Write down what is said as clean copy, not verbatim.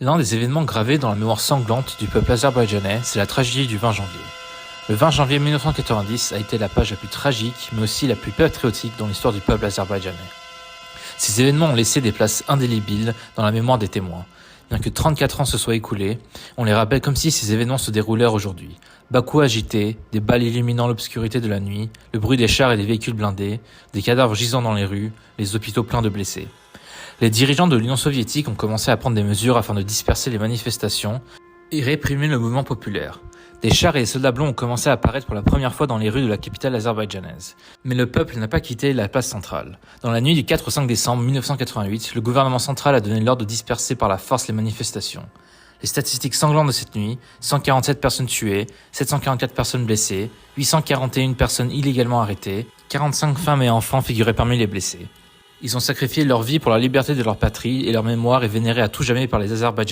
L'un des événements gravés dans la mémoire sanglante du peuple azerbaïdjanais, c'est la tragédie du 20 janvier. Le 20 janvier 1990 a été la page la plus tragique, mais aussi la plus patriotique dans l'histoire du peuple azerbaïdjanais. Ces événements ont laissé des places indélébiles dans la mémoire des témoins. Bien que 34 ans se soient écoulés, on les rappelle comme si ces événements se déroulèrent aujourd'hui. Bakou agité, des balles illuminant l'obscurité de la nuit, le bruit des chars et des véhicules blindés, des cadavres gisant dans les rues, les hôpitaux pleins de blessés. Les dirigeants de l'Union soviétique ont commencé à prendre des mesures afin de disperser les manifestations et réprimer le mouvement populaire. Des chars et des soldats blancs ont commencé à apparaître pour la première fois dans les rues de la capitale azerbaïdjanaise. Mais le peuple n'a pas quitté la place centrale. Dans la nuit du 4 au 5 décembre 1988, le gouvernement central a donné l'ordre de disperser par la force les manifestations. Les statistiques sanglantes de cette nuit, 147 personnes tuées, 744 personnes blessées, 841 personnes illégalement arrêtées, 45 femmes et enfants figuraient parmi les blessés. Ils ont sacrifié leur vie pour la liberté de leur patrie et leur mémoire est vénérée à tout jamais par les Azerbaïdjanais.